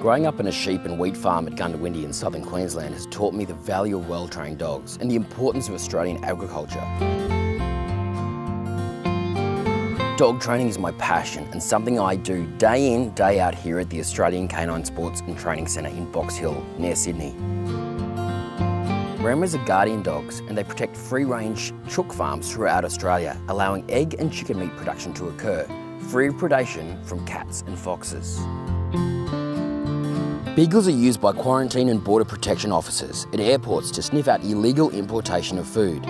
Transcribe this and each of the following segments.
Growing up in a sheep and wheat farm at Gundawindi in southern Queensland has taught me the value of well-trained dogs and the importance of Australian agriculture. Dog training is my passion and something I do day in, day out here at the Australian Canine Sports and Training Centre in Box Hill, near Sydney. Brahmas are guardian dogs and they protect free-range chook farms throughout Australia, allowing egg and chicken meat production to occur, free of predation from cats and foxes. Beagles are used by quarantine and border protection officers at airports to sniff out illegal importation of food.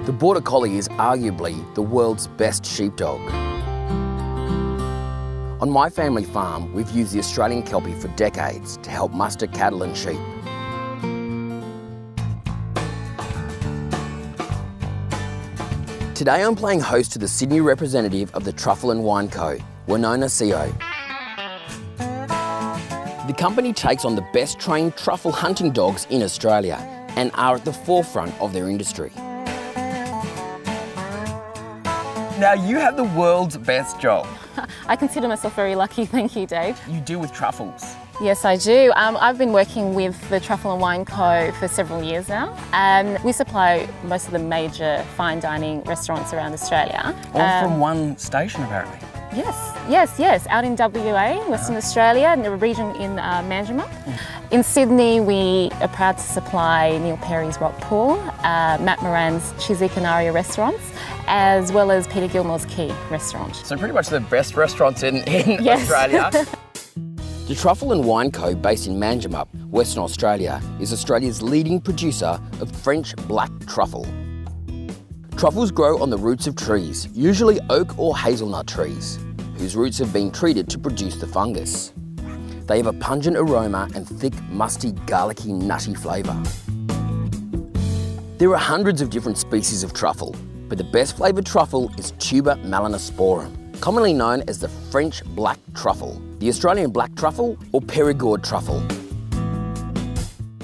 The Border Collie is arguably the world's best sheepdog. On my family farm, we've used the Australian Kelpie for decades to help muster cattle and sheep. Today I'm playing host to the Sydney representative of the Truffle and Wine Co, Winona CO. The company takes on the best trained truffle hunting dogs in Australia and are at the forefront of their industry. Now you have the world's best job. I consider myself very lucky, thank you, Dave. You deal with truffles. Yes, I do. I've been working with the Truffle and Wine Co for several years now. We supply most of the major fine dining restaurants around Australia. All from one station, apparently. Yes. Out in WA, Western Australia, in the region in Measurable. In Sydney, we are proud to supply Neil Perry's Rock Pool, Matt Moran's Chizzy Canaria restaurants, as well as Peter Gilmore's Key restaurant. So pretty much the best restaurants in Australia. The Truffle and Wine Co, based in Manjimup, Western Australia, is Australia's leading producer of French black truffle. Truffles grow on the roots of trees, usually oak or hazelnut trees, whose roots have been treated to produce the fungus. They have a pungent aroma and thick, musty, garlicky, nutty flavour. There are hundreds of different species of truffle, but the best flavoured truffle is Tuber melanosporum, commonly known as the French black truffle, the Australian black truffle or Périgord truffle.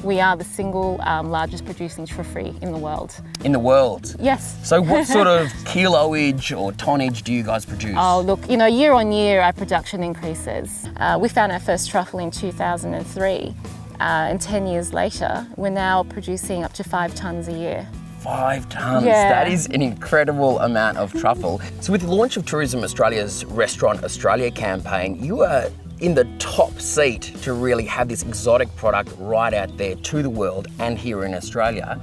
We are the single largest producing truffle in the world. In the world? Yes. So what sort of kiloage or tonnage do you guys produce? Oh look, year on year our production increases. We found our first truffle in 2003 and 10 years later we're now producing up to 5 tonnes a year. 5 tonnes, yeah. That is an incredible amount of truffle. So with the launch of Tourism Australia's Restaurant Australia campaign, you are in the top seat to really have this exotic product right out there to the world and here in Australia.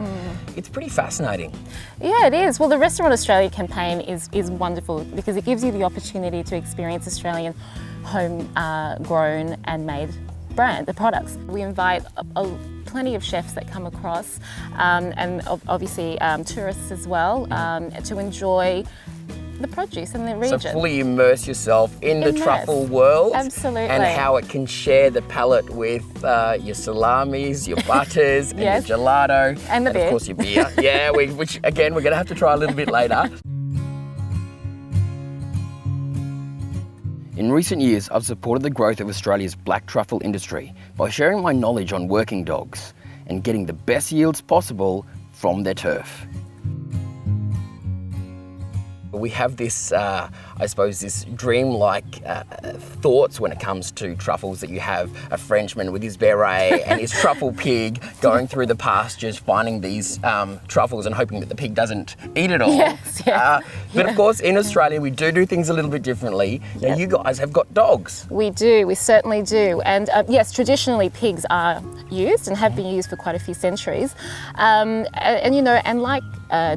It's pretty fascinating. Yeah, it is. Well, the Restaurant Australia campaign is wonderful because it gives you the opportunity to experience Australian home grown and made the products. We invite plenty of chefs that come across and obviously tourists as well to enjoy the produce in the region. So fully immerse yourself in the truffle world. Absolutely. And how it can share the palate with your salamis, your butters, and your gelato. And the beer. Of course your beer. Yeah, which again, we're going to have to try a little bit later. In recent years, I've supported the growth of Australia's black truffle industry by sharing my knowledge on working dogs and getting the best yields possible from their turf. We have this, I suppose, this dreamlike thoughts when it comes to truffles, that you have a Frenchman with his beret and his truffle pig going through the pastures, finding these truffles and hoping that the pig doesn't eat it all. Yes. But of course, in Australia, we do things a little bit differently. Now, you guys have got dogs. We do, we certainly do. And yes, traditionally pigs are used and have been used for quite a few centuries. And like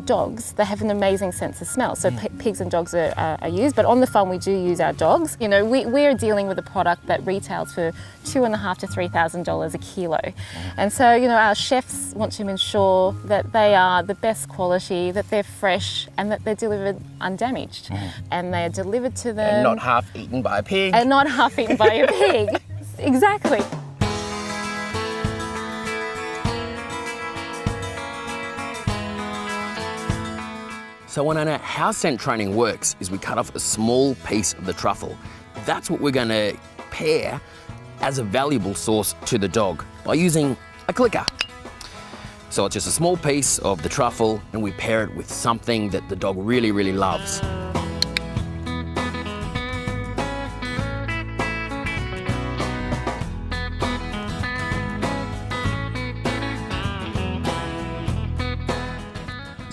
dogs, they have an amazing sense of smell. So pigs and dogs are used, but on the farm we do use our dogs. We're dealing with a product that retails for $2,500 to $3,000 a kilo. And so, our chefs want to ensure that they are the best quality, that they're fresh, and that they're delivered undamaged. And they are delivered to them. And not half eaten by a pig. And not half eaten by a pig. Exactly. So Winona, how scent training works is we cut off a small piece of the truffle. That's what we're going to pair as a valuable source to the dog by using a clicker. So it's just a small piece of the truffle and we pair it with something that the dog really, really loves.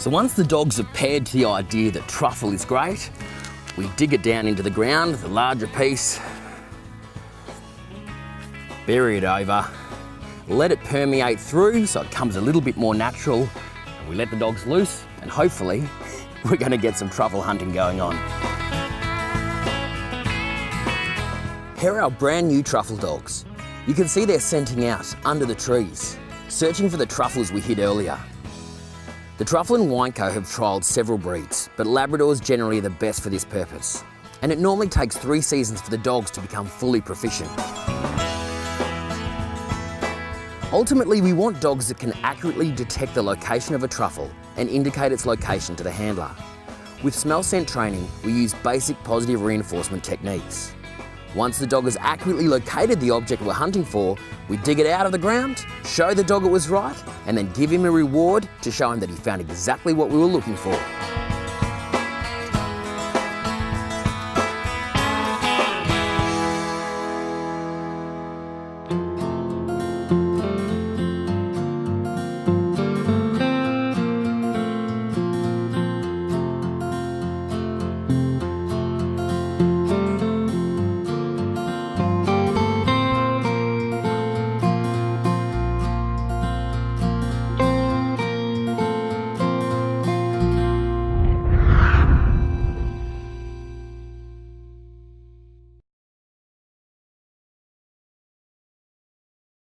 So once the dogs are paired to the idea that truffle is great, we dig it down into the ground, the larger piece, bury it over, let it permeate through so it comes a little bit more natural, and we let the dogs loose, and hopefully we're going to get some truffle hunting going on. Here are our brand new truffle dogs. You can see they're scenting out under the trees, searching for the truffles we hid earlier. The Truffle and Wine Co have trialled several breeds, but Labradors generally are the best for this purpose. And it normally takes 3 seasons for the dogs to become fully proficient. Ultimately, we want dogs that can accurately detect the location of a truffle and indicate its location to the handler. With smell scent training, we use basic positive reinforcement techniques. Once the dog has accurately located the object we're hunting for, we dig it out of the ground, show the dog it was right, and then give him a reward to show him that he found exactly what we were looking for.